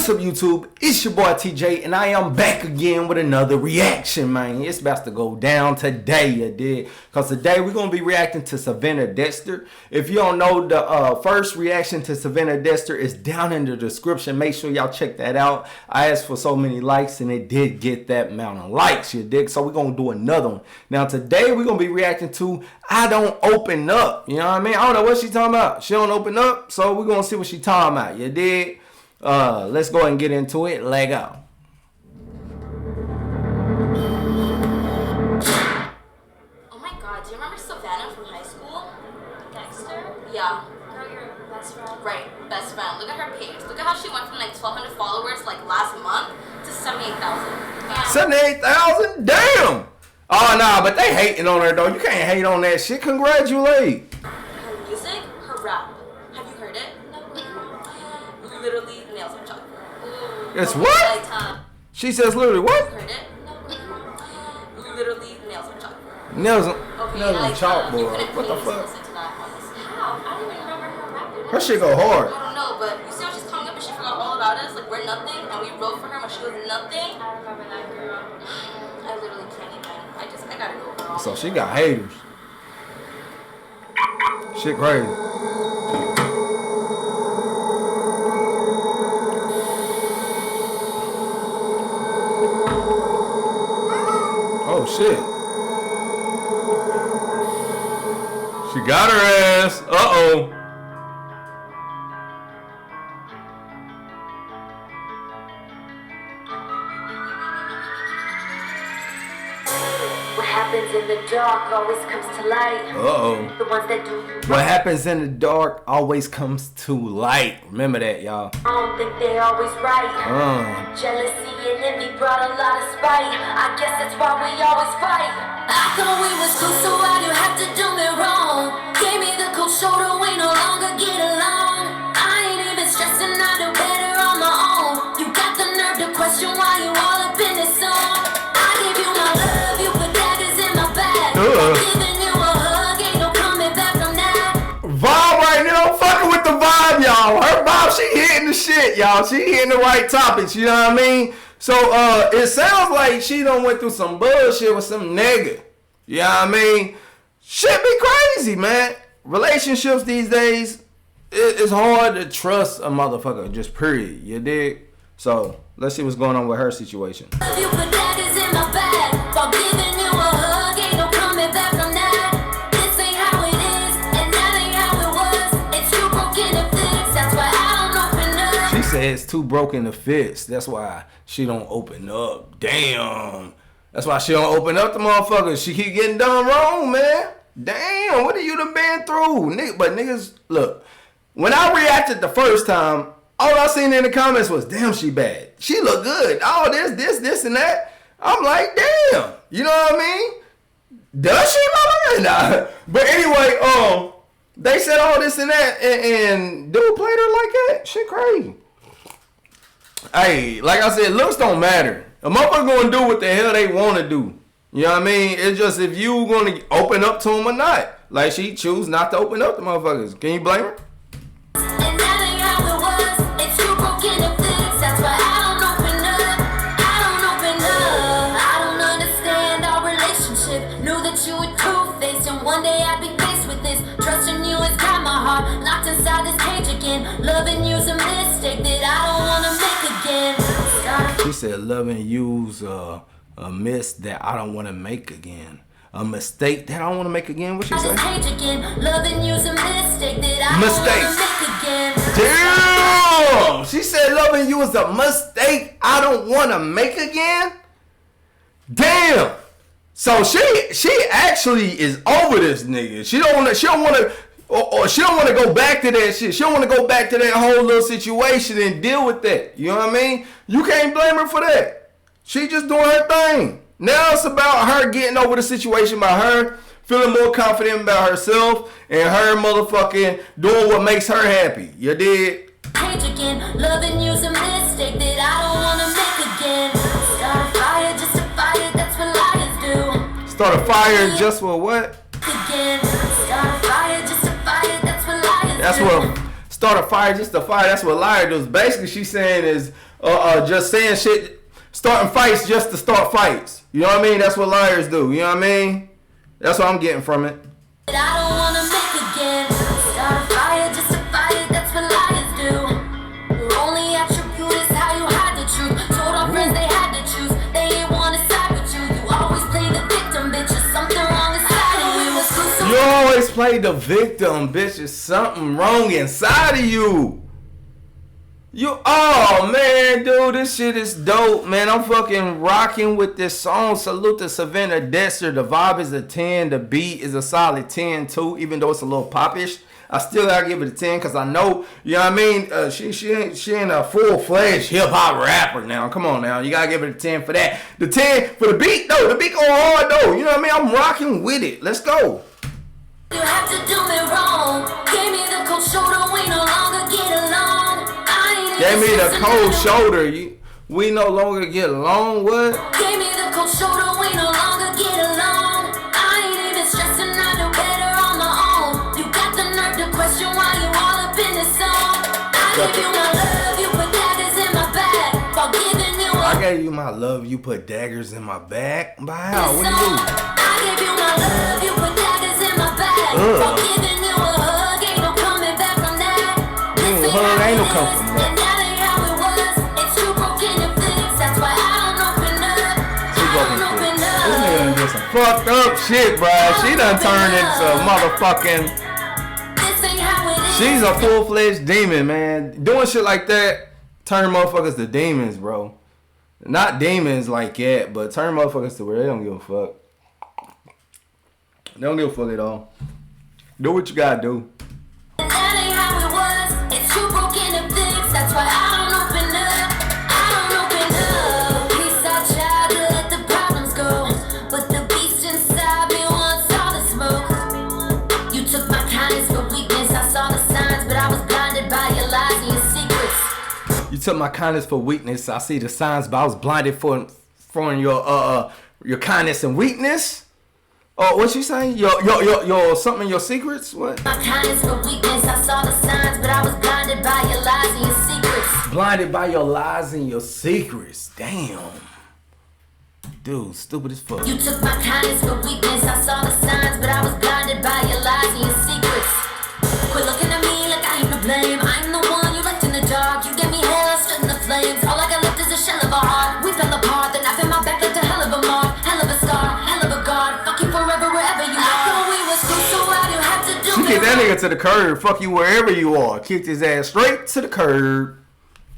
What's up, YouTube? It's your boy TJ, and I am back again with another reaction, man. It's about to go down today, you dig? Because today we're going to be reacting to Savannah Dexter. If you don't know, the first reaction to Savannah Dexter is down in the description. Make sure y'all check that out. I asked for so many likes, and it did get that amount of likes, you dig? So we're going to do another one. Now, today we're going to be reacting to I Don't Open Up. You know what I mean? I don't know what she's talking about. She don't open up, so we're going to see what she's talking about, you dig? Let's go ahead and get into it. Leg out. Oh my god, do you remember Savannah from high school? Dexter? Yeah. Girl, your best friend. Right, best friend. Look at her page. Look at how she went from like 1,200 followers like last month to 78,000. 78,000? Damn! Oh, nah, but they hating on her, though. You can't hate on that shit. Congratulate. Her music, her rap. Have you heard it? No. Literally nails on chalkboard. It's what? She says literally what? Heard it? No. Literally nails on chalkboard. Nails on Okay, chalkboard. What the fuck? How? I don't even remember her rapping. Her shit go hard. I don't know, but you see how she's coming up and she forgot all about us? Like, we're nothing, and we wrote for her when she was nothing. I remember that girl. I literally can't even. I gotta go, girl. So she got haters. Shit crazy. Oh shit. She got her ass. Uh-oh. What happens in the dark always comes to light. Uh-oh. The ones that do What happens in the dark always comes to light. Remember that, y'all. I don't think they always right. Jealousy and envy brought a lot of spite. I guess that's why we always fight. I thought we was cool, so why you have to do me wrong? Gave me the cold shoulder, we no longer get along. I ain't even stressing, I do better on my own. You got the nerve to question why you all up in this song. I gave you my love, you put daggers in my back. I'm giving you a hug, ain't no coming back from that. Vibe right now, fucking with the vibe, y'all. Her vibe, she hitting the shit, y'all. She hitting the right topics, you know what I mean? So, it sounds like she done went through some bullshit with some nigga. You know what I mean? Shit be crazy, man. Relationships these days, it's hard to trust a motherfucker, just period. You dig? So, let's see what's going on with her situation. You put daggers in my back, while giving you a hug, ain't no coming back from that. This ain't how it is, and that ain't how it was. It's too broken to fix, that's why I don't open up. She said it's too broken to fix. That's why she don't open up. Damn. That's why she don't open up to motherfuckers. She keep getting done wrong, man. Damn, what have you done been through? But niggas, look, when I reacted the first time, all I seen in the comments was, damn, she bad. She look good. Oh, this, and that. I'm like, damn. You know what I mean? Does she, mother? Nah. But anyway, they said all this and that, and dude played her like that. Shit crazy. Hey, like I said, looks don't matter. A motherfucker gonna do what the hell they want to do. You know what I mean? It's just if you gonna open up to them or not. Like she choose not to open up to motherfuckers. Can you blame her? And that ain't how it was. It's too broken to fix. That's why I don't open up. I don't open up. I don't understand our relationship. Knew that you were two-faced, and one day I'd be faced with this. Trusting you has got my heart locked inside this cage again. Loving you's a mistake that I don't wanna make again. She said loving you's a miss that I don't want to make again. A mistake that I don't want to make again. What she say? Loving you's a mistake that I don't want to make again. Damn! She said loving you is a mistake I don't want to make again. Damn! So she actually is over this nigga. She don't want to go back to that shit. She don't want to go back to that whole little situation and deal with that. You know what I mean? You can't blame her for that. She just doing her thing. Now it's about her getting over the situation, by her feeling more confident about herself and her motherfucking doing what makes her happy. You dig? Loving you's a mistake that I don't wanna make again. Start a fire just to fire, that's what liars do. Start a fire just for what? Again. Start a fire just to fire, that's what liars do. That's what start a fire just to fire. That's what liar does. Basically, she's saying is just saying shit, starting fights just to start fights. You know what I mean? That's what liars do. You know what I mean? That's what I'm getting from it. I don't wanna make again. Start a fire just to fight. That's what liars do. Your only attribute is how you hide the truth. Told our friends they had to choose. They ain't wanna side with you. You always play the victim, bitch. There's something wrong inside of you. Was crucial. You always play the victim, bitch. There's something wrong inside of you. Oh man, dude, this shit is dope, man. I'm fucking rocking with this song. Salute to Savannah Dexter. The vibe is a 10. The beat is a solid 10 too, even though it's a little popish. I still gotta give it a 10 because I know, you know what I mean? She ain't a full-fledged hip-hop rapper now. Come on now. You gotta give it a 10 for that. The 10 for the beat, though. The beat go hard, though. You know what I mean? I'm rocking with it. Let's go. You have to do me wrong. Gave me the cold shoulder. We no longer get along. Gave me the cold shoulder. We no longer get along. What? Gave me the cold shoulder. We no longer get along. I ain't even stressing. I do better on my own. You got the nerve to question why you all up in this song. I gave you my love. You put daggers in my back. While giving you I gave you my love. You put daggers in my back. Wow. What do you do? I gave you my love. You put daggers in my back. While giving you a hug. Ain't no coming back from that. Ain't no coming from that. Fucked up shit, bruh. She done turned into motherfucking. She's a full-fledged demon, man. Doing shit like that, turn motherfuckers to demons, bro. Not demons like that, but turn motherfuckers to where they don't give a fuck. They don't give a fuck at all. Do what you gotta do. That's why I don't open up. I don't open up. Peace out, child, to let the problems go. But the beast inside me wants all the smoke. You took my kindness for weakness. I saw the signs, but I was blinded by your lies and your secrets. You took my kindness for weakness. I see the signs, but I was blinded for your kindness and weakness. Oh, what you saying? Your something, your secrets? What? My kindness for weakness. I saw the signs, but I was blinded by your lies and your secrets. Blinded by your lies and your secrets. Damn. Dude, stupid as fuck. You took my kindness for weakness. I saw the signs, but I was blinded by your lies and your secrets. Quit looking at me like I am to blame. I'm the one you left in the dark. You gave me hell, I stood in the flames. All I got left is a shell of a heart. We fell apart, then I fell my back like a hell of a mark. Hell of a scar, hell of a guard. Fuck you forever, wherever you are. I thought we was cool, so why do you have to do She kicked that nigga to the curb. Fuck you wherever you are. Kicked his ass straight to the curb.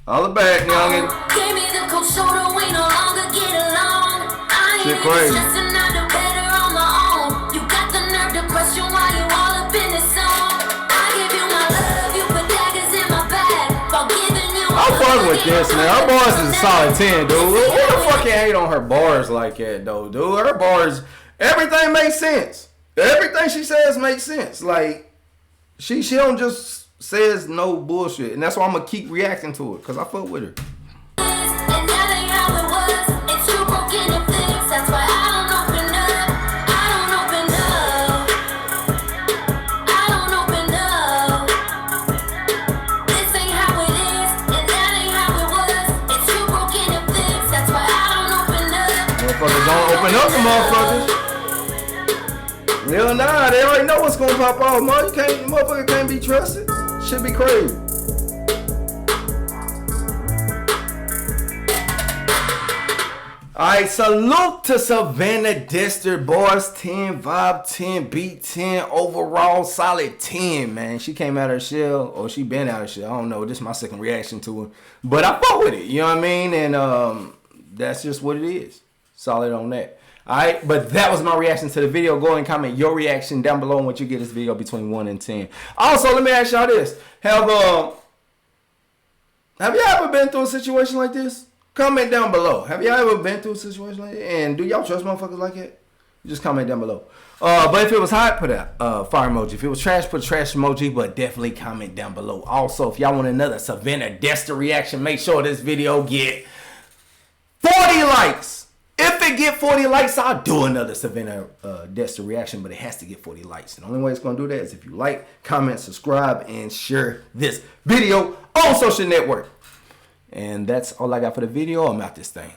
All the back, youngin. Gave me the cold shoulder. We no longer get along. I ain't crazy. stressing. I do better on my own. You got the nerve to question why you all up in this song. I gave you my love. You put daggers in my back. While giving you I'm fucking with this, man. Her bars is a solid 10, dude. Who the fuck can hate on her bars like that, though, dude? Her bars, everything makes sense. Everything she says makes sense. Like, she don't just says no bullshit. And that's why I'm going to keep reacting to it, because I fuck with her. And that ain't how it was. It's you broken and fixed. That's why I don't open up. I don't open up. I don't open up. This ain't how it is. And that ain't how it was. It's you broken and fixed. That's why I don't open up. Motherfuckers don't open up the motherfuckers. Hell nah, they already know what's going to pop off, man. Motherfucker can't be trusted. Should be crazy. Alright, salute to Savannah Dexter, bars 10, vibe 10, beat 10, overall solid 10, man. She came out of her shell, or she been out of her shell. I don't know. This is my second reaction to her. But I fuck with it, you know what I mean? And that's just what it is. Solid on that. Alright, but that was my reaction to the video. Go and comment your reaction down below on what you get this video between 1 and 10. Also, let me ask y'all this. Have y'all ever been through a situation like this? Comment down below. Have y'all ever been through a situation like that? And do y'all trust motherfuckers like that? Just comment down below. But if it was hot, put a fire emoji. If it was trash, put a trash emoji. But definitely comment down below. Also, if y'all want another Savannah Dexter reaction, make sure this video get 40 likes. If it get 40 likes, I'll do another Savannah Dexter reaction, but it has to get 40 likes. And the only way it's going to do that is if you like, comment, subscribe, and share this video on social network. And that's all I got for the video. I'm out this thing.